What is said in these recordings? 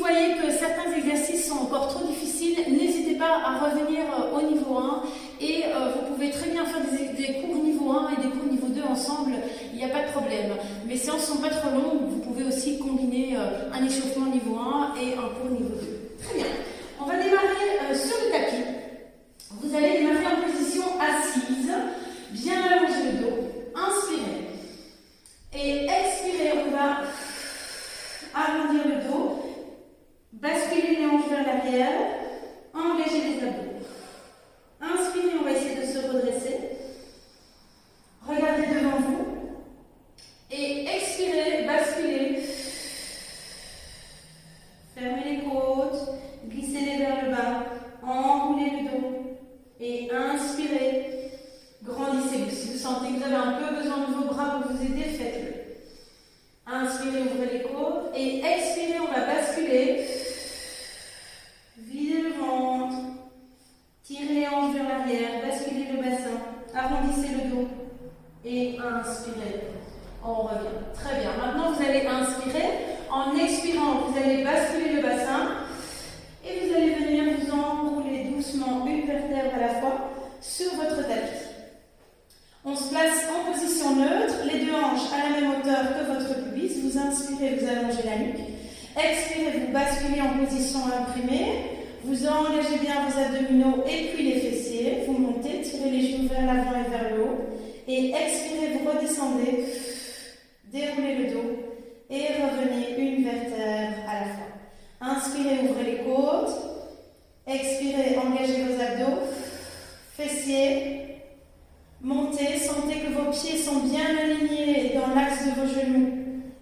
voyez que certains exercices sont encore trop difficiles, n'hésitez pas à revenir au niveau 1 et vous pouvez très bien faire des cours niveau 1 et des cours niveau 2 ensemble, il n'y a pas de problème. Mes séances ne sont pas trop longues, vous pouvez aussi combiner un échauffement niveau 1 et un cours niveau 2. Très bien, on va démarrer sur le tapis. Vous allez démarrer en position assise, bien allonger le dos, inspirez. Et expirez, on va arrondir le dos, basculer les hanches vers l'arrière, engager les abdos. Inspirez, on va essayer de se redresser. Regardez devant vous. Et expirez, basculez. Fermez les côtes, glissez-les vers le bas, enroulez le dos. Et inspirez, grandissez-vous. Si vous sentez que vous avez un peu besoin de vos bras pour vous aider, faites-le. Inspirez, ouvrez les côtes. Et expirez, on va basculer. Videz le ventre. Tirez les hanches vers l'arrière. Basculez le bassin. Arrondissez le dos. Et inspirez. On revient. Très bien. Maintenant, vous allez inspirer. En expirant, vous allez basculer le bassin. Et vous allez venir vous enrouler doucement une vertèbre à la fois sur votre tapis. On se place en position neutre, les deux hanches à la même hauteur que votre pubis. Vous inspirez, vous allongez la nuque. Expirez, vous basculez en position imprimée. Vous engagez bien vos abdominaux et puis les fessiers. Vous montez, tirez les genoux vers l'avant et vers le haut. Et expirez, vous redescendez. Déroulez le dos et revenez une vertèbre à la fois. Inspirez, ouvrez les côtes. Expirez, engagez vos abdos. Fessiers. Montez, sentez que vos pieds sont bien alignés dans l'axe de vos genoux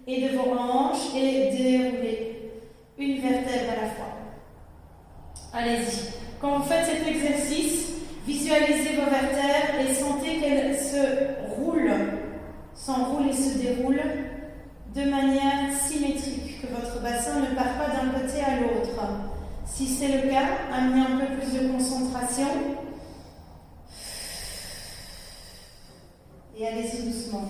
et de vos hanches et déroulez une vertèbre à la fois. Allez-y. Quand vous faites cet exercice, visualisez vos vertèbres et sentez qu'elles se roulent, s'enroulent et se déroulent de manière symétrique, que votre bassin ne part pas d'un côté à l'autre. Si c'est le cas, amenez un peu plus de concentration. Et allez-y doucement.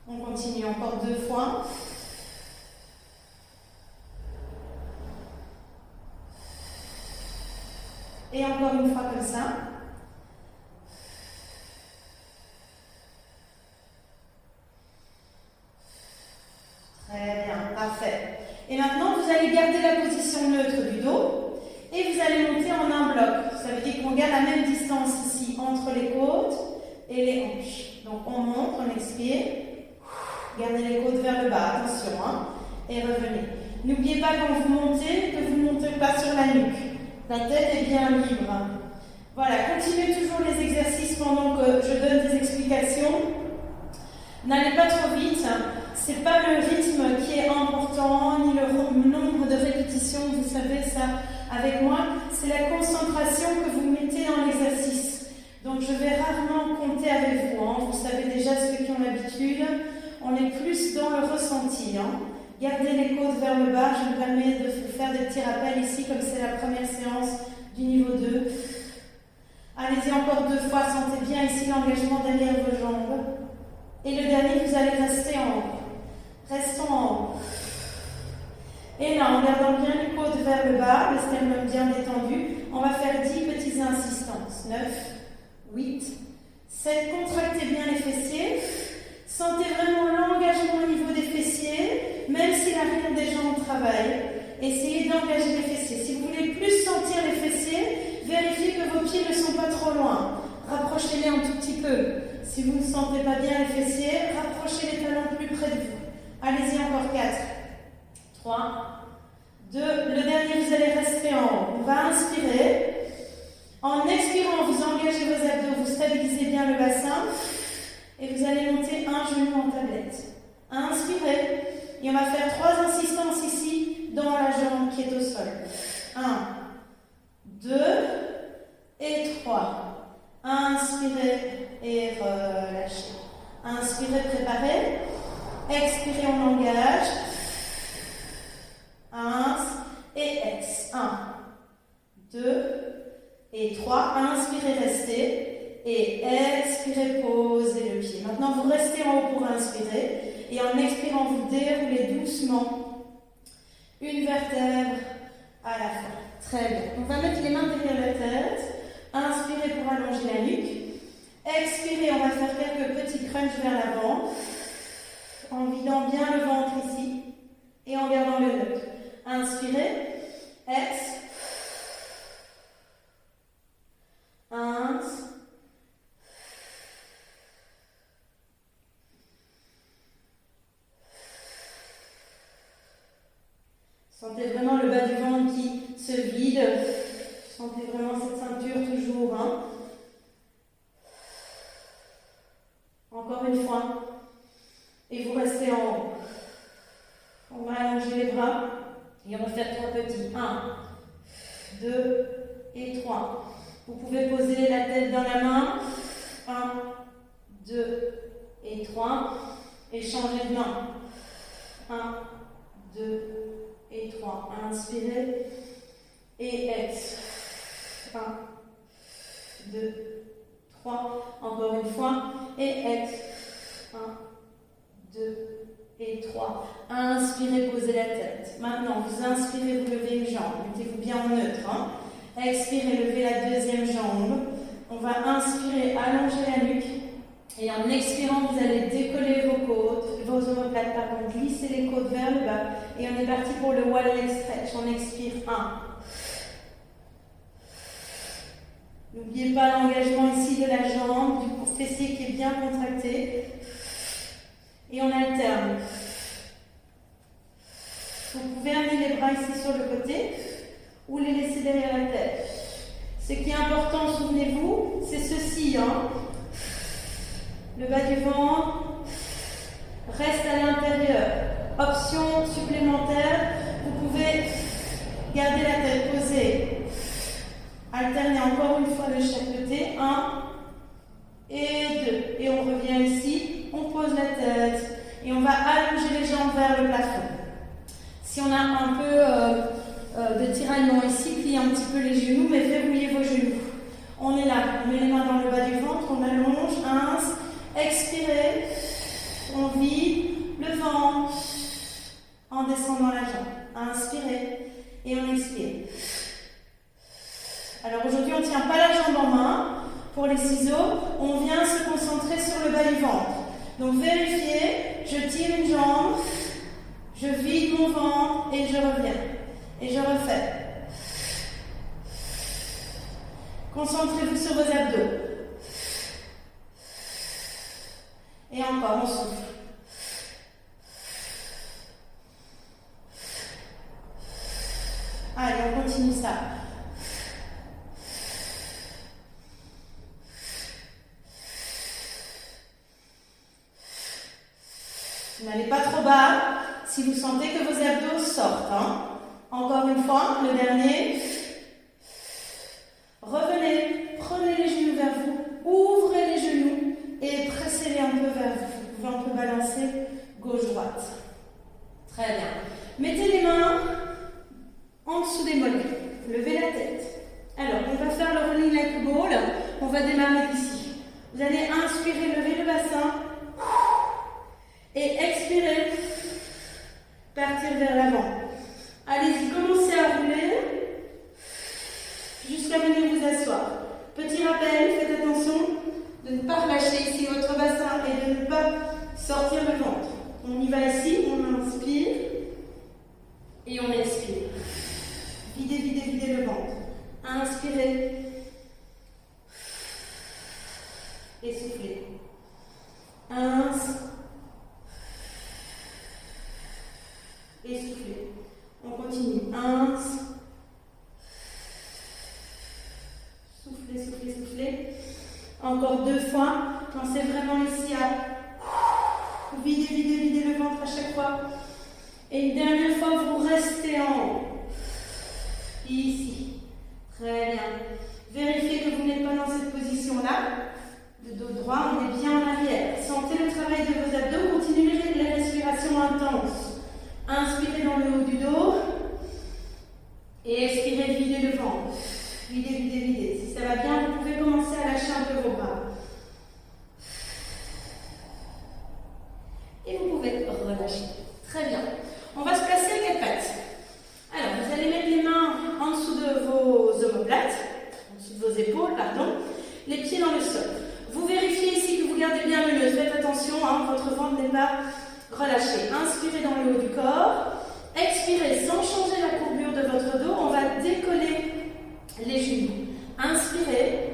On continue encore 2 fois. Et encore une fois comme ça. Très bien, parfait. Et maintenant, vous allez garder la position neutre du dos et vous allez monter en un bloc. Ça veut dire qu'on garde la même distance ici entre les côtes et les hanches. Donc on monte, on expire. Gardez les côtes vers le bas, attention, hein, et revenez. N'oubliez pas quand vous montez que vous ne montez pas sur la nuque. La tête est bien libre. Voilà, continuez toujours les exercices pendant que je donne des explications. N'allez pas trop vite. Ce n'est pas le rythme qui est important, ni le nombre de répétitions, vous savez ça avec moi. C'est la concentration que vous mettez dans l'exercice. Donc je vais rarement compter avec vous. Hein. Vous savez déjà ceux qui ont l'habitude. On est plus dans le ressenti. Hein. Gardez les côtes vers le bas. Je me permets de vous faire des petits rappels ici, comme c'est la première séance du niveau 2. Allez-y encore 2 fois. Sentez bien ici l'engagement derrière vos jambes. Et le dernier, vous allez rester en haut. Restons en haut. Et là, en gardant bien les côtes vers le bas, le sternum bien détendu, on va faire 10 petites insistances. 9, 8, 7. Contractez bien les fessiers. Sentez vraiment l'engagement au niveau des fessiers, même si l'arrière des jambes travaille. Essayez d'engager les fessiers. Si vous voulez plus sentir les fessiers, vérifiez que vos pieds ne sont pas trop loin. Rapprochez-les un tout petit peu. Si vous ne sentez pas bien les fessiers, rapprochez les talons plus près de vous. Allez-y encore 4, 3, 2. Le dernier, vous allez rester en haut. On va inspirer. En expirant, vous engagez vos abdos, vous stabilisez bien le bassin. Et vous allez monter un genou en tablette. Inspirez. Et on va faire 3 insistances ici dans la jambe qui est au sol. 1, 2 et 3. Inspirez et relâchez. Inspirez, préparez. Expirez, on engage. 1 et ex. 1, 2 et 3. Inspirez, restez. Et expirez, posez le pied. Maintenant, vous restez en haut pour inspirer. Et en expirant, vous déroulez doucement une vertèbre à la fois. Très bien. On va mettre les mains derrière la tête. Inspirez pour allonger la nuque. Expirez, on va faire quelques petits crunchs vers l'avant. En vidant bien le ventre ici. Et en gardant le neutre. Inspirez. Ex. Ins. Sentez vraiment le bas du ventre qui se vide. Sentez vraiment cette ceinture toujours. Hein. Encore une fois. Et vous restez en haut. On va allonger les bras. Et on va faire 3 petits. 1, 2 et 3. Vous pouvez poser la tête dans la main. 1, 2 et 3. Et changer de main. 1, 2 et 3. Inspirez. Et ex. 1, 2, 3. Encore une fois. Et ex. 1, 2 et 3. Inspirez, posez la tête. Maintenant, vous inspirez, vous levez une jambe. Mettez-vous bien en neutre. Hein. Expirez, levez la deuxième jambe. On va inspirer, allonger la nuque. Et en expirant, vous allez décoller vos côtes, vos omoplates, pardon, glisser les côtes vers le bas. Et on est parti pour le wall leg stretch. On expire. 1. N'oubliez pas l'engagement ici de la jambe, du court fessier qui est bien contracté. Et on alterne. Vous pouvez amener les bras ici sur le côté ou les laisser derrière la tête. Ce qui est important, souvenez-vous, c'est ceci. Hein. Le bas du ventre reste à l'intérieur. Option supplémentaire, vous pouvez garder la tête posée. Alterner encore une fois de chaque côté. 1 et 2. Et on revient ici. On pose la tête. Et on va allonger les jambes vers le plafond. Si on a un peu de tiraillement ici, pliez un petit peu les genoux, mais verrouillez vos genoux. On est là. On met les mains dans le bas du ventre. On allonge. Expirez. On vide le ventre en descendant la jambe. Inspirez. Et on expire. Alors aujourd'hui, on ne tient pas la jambe en main. Pour les ciseaux, on vient se concentrer sur le bas du ventre. Donc vérifiez, je tire une jambe, je vide mon ventre et je reviens. Et je refais. Concentrez-vous sur vos abdos. Et encore, on souffle. Allez, on continue ça. N'allez pas trop bas si vous sentez que vos abdos sortent. Hein. Encore une fois, le dernier. Revenez, prenez les genoux vers vous, ouvrez les genoux et pressez-les un peu vers vous. Vous pouvez un peu balancer gauche-droite. Très bien. Mettez les mains en dessous des mollets. Levez la tête. Alors, on va faire le rolling like ball. On va démarrer ici. Vous allez inspirer, lever le bassin. Et expirez, partir vers l'avant. Allez-y, commencez à rouler jusqu'à venir vous asseoir. Petit rappel, faites attention de ne pas relâcher ici votre bassin et de ne pas sortir le ventre. On y va ici, on inspire et on expire. Videz, videz, videz le ventre. Inspirez et soufflez. Et soufflez. On continue. Soufflez, soufflez, soufflez. Encore 2 fois. Pensez vraiment ici à vider, vider, vider le ventre à chaque fois. Et une dernière fois, vous restez en haut. Ici. Très bien. Vérifiez que vous n'êtes pas dans cette position-là. Le dos droit, on est bien en arrière. Sentez le travail de vos abdos. Continuez les respirations intenses. Inspirez dans le haut du dos. Et expirez, videz le ventre. Videz, videz, videz. Si ça va bien, vous pouvez commencer à lâcher un peu vos bras. Et vous pouvez relâcher. Très bien. On va se placer à 4 pattes. attention, hein, votre ventre n'est pas relâché. Inspirez dans le haut du corps. Expirez sans changer la courbure de votre dos. On va décoller les genoux. Inspirez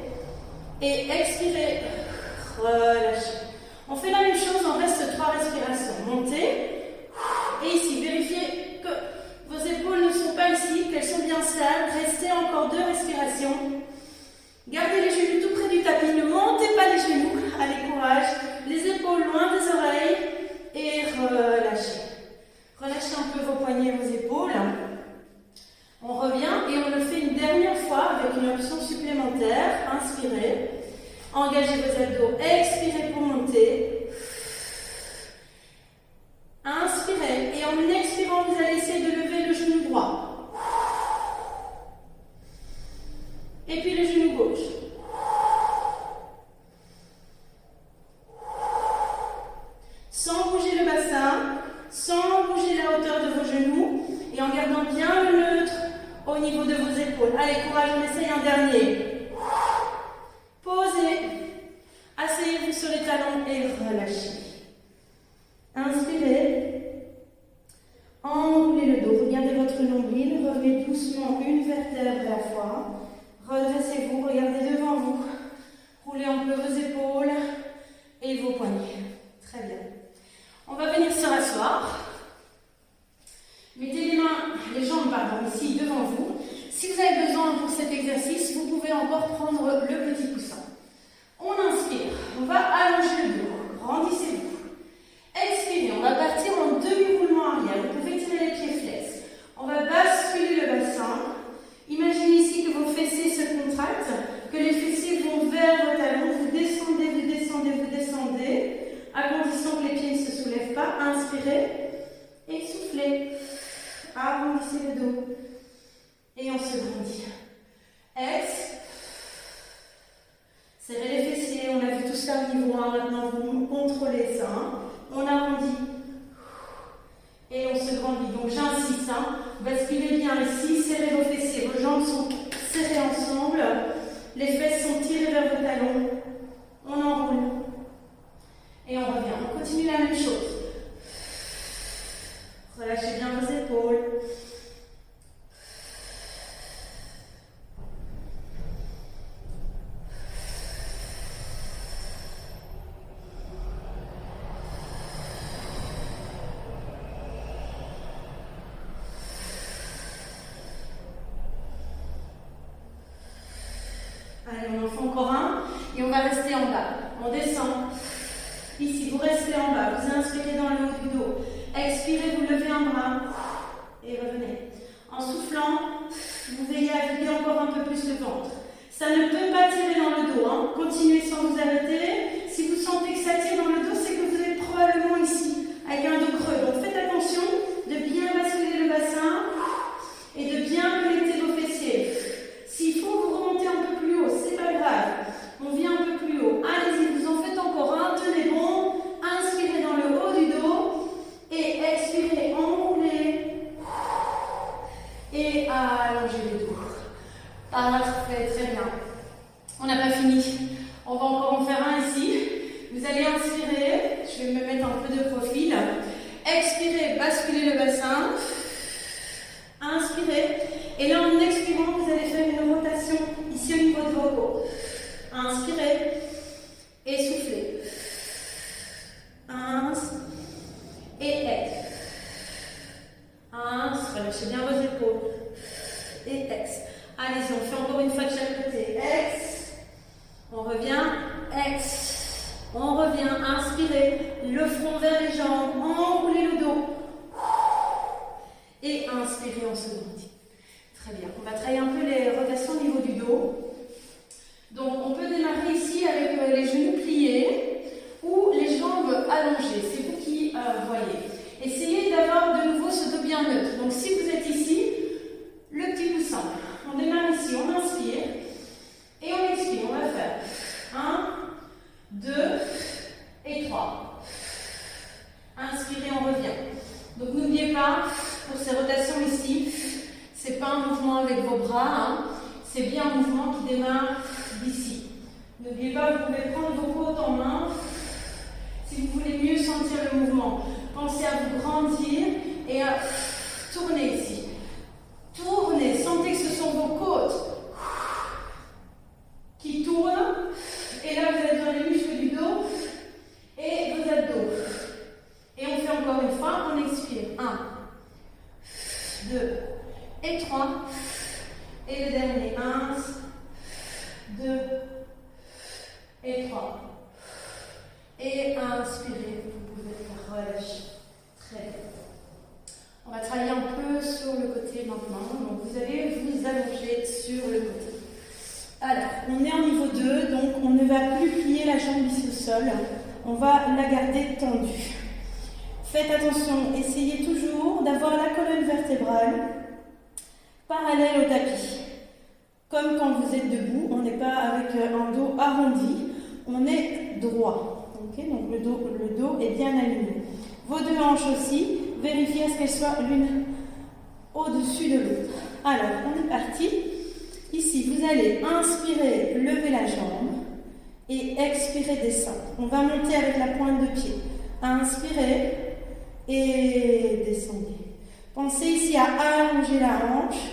et expirez. Relâchez. On fait la même chose, on reste 3 respirations. Montez. Et ici, vérifiez que vos épaules ne sont pas ici, qu'elles sont bien stables. Restez encore 2 respirations. Gardez les genoux tout près du tapis. Ne montez pas les genoux. Allez, courage. Les épaules loin des oreilles. Et relâchez. Relâchez un peu vos poignets, vos épaules. On revient et on le fait une dernière fois avec une option supplémentaire. Inspirez. Engagez vos abdos. Expirez pour monter. Inspirez. Et en expirant, vous allez essayer de lever le genou droit. Et puis le genou gauche. Sans bouger le bassin, sans bouger la hauteur de vos genoux et en gardant bien le neutre au niveau de vos épaules. Allez, courage, on essaye un dernier. Posez. Asseyez-vous sur les talons et relâchez. Inspirez. Enroulez le dos. Regardez votre nombril. Revenez doucement une vertèbre à la fois. Redressez-vous. Regardez devant vous. Roulez un peu vos épaules et vos poignets. Très bien. On va venir se rasseoir. Mettez les jambes ici devant vous. Si vous avez besoin pour cet exercice, vous pouvez encore prendre le petit coussin. On inspire, on va allonger le dos, grandissez-vous. Expirez, on va partir en demi-roulement arrière. Vous pouvez tirer les pieds flex. On va basculer le bassin. Imaginez ici que vos fessiers se contractent, que les fessiers vont vers vos talons. Vous descendez, vous descendez, vous descendez. À condition que les pieds ne se soulèvent pas. Inspirez et soufflez. Arrondissez le dos. Et on se grandit. Ex. Serrez les fessiers. On a vu tout ça au niveau 1. Maintenant, vous contrôlez ça. On arrondit. Et on se grandit. Donc, j'insiste. Basculez bien ici. Serrez vos fessiers. Vos jambes sont serrées ensemble. Les fesses sont tirées vers vos talons. On enroule. Et on revient. On continue la même chose. Relâchez bien vos épaules. Allez, on en fait encore un. Et on va rester en bas. On descend. Ici, vous restez en bas. Vous inspirez dans le haut du dos. Expirez, vous levez un bras. Et revenez. En soufflant, vous veillez à vider encore un peu plus le ventre. Ça ne peut pas tirer dans le dos. Continuez sans vous arrêter. Si vous sentez que ça tire dans le dos, c'est que vous êtes probablement ici, avec un dos creux. Donc faites attention de bien basculer le bassin et de bien connecter vos fessiers. S'il faut vous remonter un peu plus haut, c'est pas grave. On vient un peu plus haut. Allez-y, vous en faites encore un. Tenez bon. Inspirez dans le haut du dos. Et expirez, enroulez. Et allongez le dos. Parfait, très bien. On n'a pas fini. On va encore en faire un ici. Vous allez inspirer. Je vais me mettre un peu de profil. Expirez, basculez le bassin. Inspirez. Et là, en expirant, vous allez faire une rotation ici au niveau de vos côtes. Inspirez. Et soufflez. Inspire. Et ex. Inspire. Relâchez bien vos épaules. Et ex. Allez-y, on fait encore une fois de chaque côté. Ex. On revient. Ex. On revient. Inspirez. Le front vers les jambes. Enroulez le dos. Et inspirez en se grandit. Très bien. On va travailler un peu les rotations au niveau du dos. Donc, on peut démarrer ici avec les genoux pliés ou les jambes allongées. C'est vous qui voyez. Essayez d'avoir de nouveau ce dos bien neutre. Donc, si vous êtes ici, le petit coussin. On démarre ici, on inspire et on expire. On va faire 1, 2 et 3. Inspirez, on revient. Donc, n'oubliez pas, pour ces rotations ici, ce n'est pas un mouvement avec vos bras, c'est bien un mouvement qui démarre d'ici. N'oubliez pas, vous pouvez prendre vos côtes en main. Si vous Pensez à vous grandir et à tourner ici. Tournez, sentez que ce sont vos côtes qui tournent. Et là, vous êtes dans les muscles du dos et vos abdos. Et on fait encore une fois, on expire. 1, 2 et 3. Et le dernier, 1, 2 et 3. Et inspirez, vous pouvez relâcher. Très bien. On va travailler un peu sur le côté maintenant. Donc vous allez vous allonger sur le côté. Alors, on est en niveau 2, donc on ne va plus plier la jambe ici au sol. On va la garder tendue. Faites attention, essayez toujours d'avoir la colonne vertébrale parallèle au tapis. Comme quand vous êtes debout, on n'est pas avec un dos arrondi, on est droit. Okay, donc le dos est bien aligné. Vos deux hanches aussi, vérifiez à ce qu'elles soient l'une au-dessus de l'autre. Alors, on est parti. Ici, vous allez inspirer, lever la jambe et expirer, descendre. On va monter avec la pointe de pied. Inspirez et descendez. Pensez ici à allonger la hanche.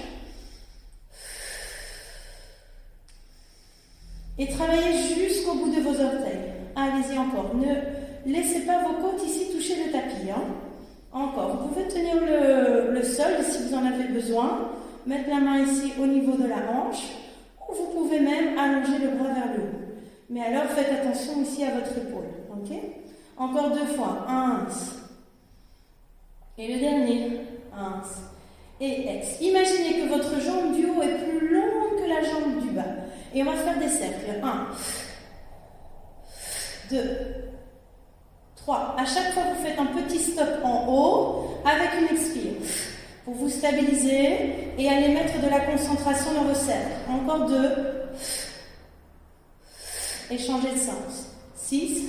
Et travaillez jusqu'au bout de vos orteils. Allez-y encore. Ne laissez pas vos côtes ici toucher le tapis. Encore. Vous pouvez tenir le sol si vous en avez besoin. Mettre la main ici au niveau de la hanche. Ou vous pouvez même allonger le bras vers le haut. Mais alors faites attention ici à votre épaule. Ok? Encore 2 fois. 1. Et le dernier. 1. Et ex. Imaginez que votre jambe du haut est plus longue que la jambe du bas. Et on va faire des cercles. 1, 2, 3. À chaque fois, vous faites un petit stop en haut avec une expire. Pour vous stabiliser et aller mettre de la concentration dans vos cercles. Encore 2. Et changez de sens. 6,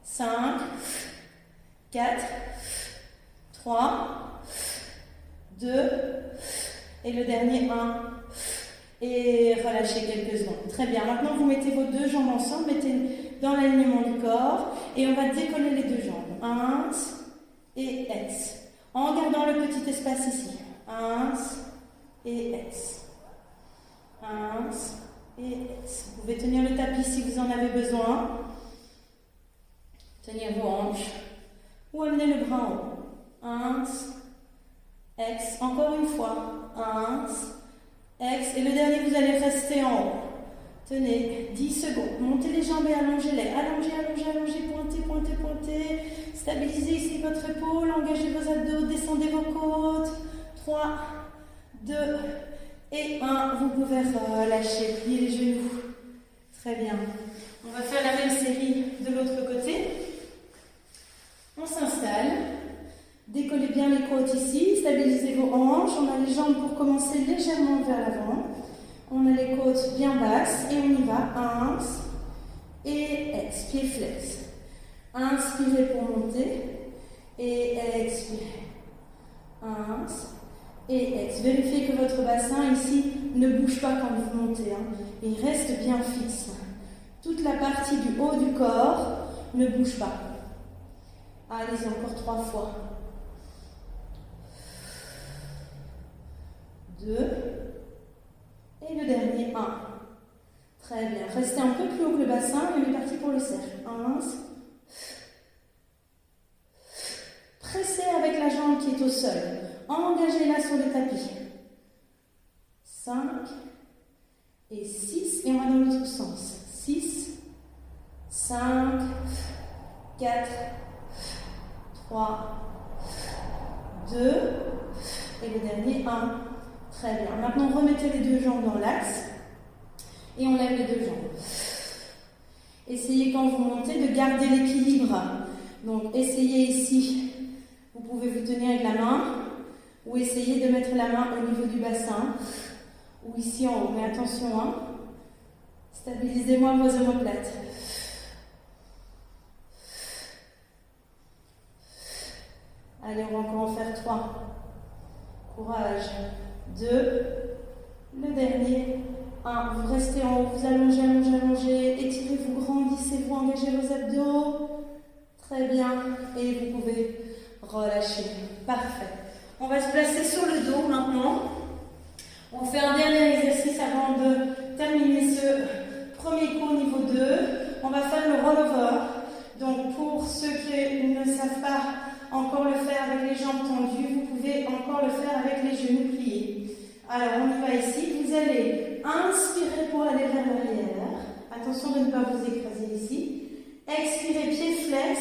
5, 4, 3, 2. Et le dernier, 1. Et relâchez quelques secondes. Très bien. Maintenant, vous mettez vos deux jambes ensemble, mettez dans l'alignement du corps et on va décoller les deux jambes. 1 et ex. En gardant le petit espace ici. 1 et ex. 1 et ex. Vous pouvez tenir le tapis si vous en avez besoin. Tenir vos hanches ou amener le bras en haut. 1 ex. Encore une fois. 1 ex. Et le dernier, vous allez rester en haut. Tenez, 10 secondes. Montez les jambes et allongez-les. Allongez, allongez, allongez. Pointez, pointez, pointez. Stabilisez ici votre épaule. Engagez vos abdos. Descendez vos côtes. 3, 2 et 1. Vous pouvez relâcher. Pliez les genoux. Très bien. On va faire la même série de l'autre côté. On s'installe. Décollez bien les côtes ici, stabilisez vos hanches, on a les jambes pour commencer légèrement vers l'avant. On a les côtes bien basses et on y va. 1 et ex, pied flex. Inspirez pour monter et expirez. 1 et ex. Vérifiez que votre bassin ici ne bouge pas quand vous montez. Il reste bien fixe. Toute la partie du haut du corps ne bouge pas. Allez-y, encore 3 fois. 2 et le dernier 1. Très bien. Restez un peu plus haut que le bassin et on est parti pour le cercle. 1. Pressez avec la jambe qui est au sol. Engagez-la sur le tapis. 5 et 6 et on va dans l'autre sens. 6, 5, 4, 3, 2 et le dernier 1. Très bien. Maintenant, remettez les deux jambes dans l'axe et on lève les deux jambes. Essayez quand vous montez de garder l'équilibre. Donc, essayez ici. Vous pouvez vous tenir avec la main ou essayez de mettre la main au niveau du bassin ou ici en haut. Mais attention, stabilisez-moi vos omoplates. Allez, on va encore en faire 3. Courage. 2, le dernier, 1, vous restez en haut, vous allongez, allongez, allongez, étirez-vous, grandissez-vous, engagez vos abdos, très bien, et vous pouvez relâchez. Parfait. On va se placer sur le dos maintenant. On fait un dernier exercice avant de terminer ce premier cours niveau 2. On va faire le rollover. Donc pour ceux qui ne savent pas encore le faire avec les jambes tendues, vous pouvez encore le faire avec les genoux pliés. Alors on y va ici. Vous allez inspirer pour aller vers l'arrière. Attention de ne pas vous écraser ici. Expirez, pied flex.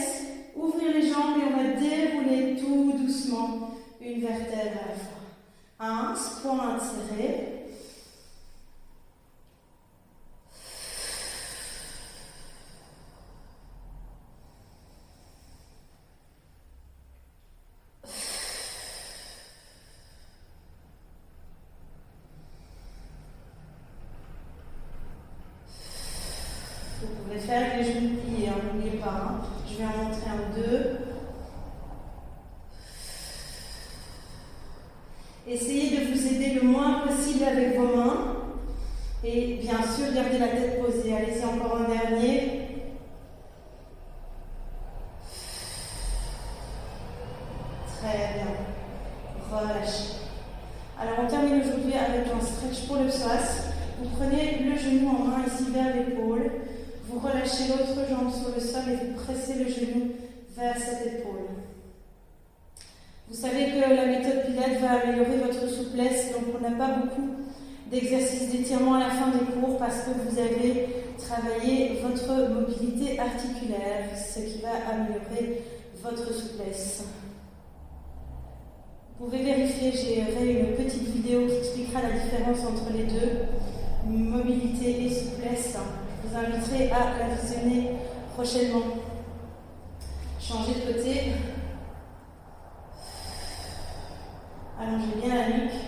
Ouvrir les jambes et on va dérouler tout doucement une vertèbre à la fois. Inspire, intirez. Vous pouvez faire avec les genoux pliés, n'oubliez pas. Je vais en montrer un ou deux. Essayez de vous aider le moins possible avec vos mains. Et bien sûr, gardez la tête posée. Allez-y, encore un dernier. Très bien. Relâchez. Alors, on termine aujourd'hui avec un stretch pour le psoas. Vous prenez le genou en main ici vers l'épaule. Vous relâchez l'autre jambe sur le sol et vous pressez le genou vers cette épaule. Vous savez que la méthode Pilates va améliorer votre souplesse, donc on n'a pas beaucoup d'exercices d'étirement à la fin des cours parce que vous avez travaillé votre mobilité articulaire, ce qui va améliorer votre souplesse. Vous pouvez vérifier, j'ai fait une petite vidéo qui expliquera la différence entre les deux, mobilité et souplesse. Je vous inviterai à la visionner prochainement. Changez de côté. Allongez bien la nuque.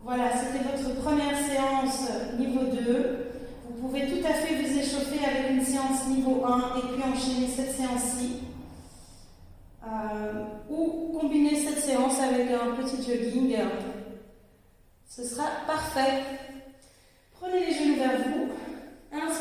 Voilà, c'était votre première séance niveau 2. Vous pouvez tout à fait vous échauffer avec une séance niveau 1 et puis enchaîner cette séance-ci. Ou combiner cette séance avec un petit jogging. Ce sera parfait. Prenez les genoux vers vous. Inspirez.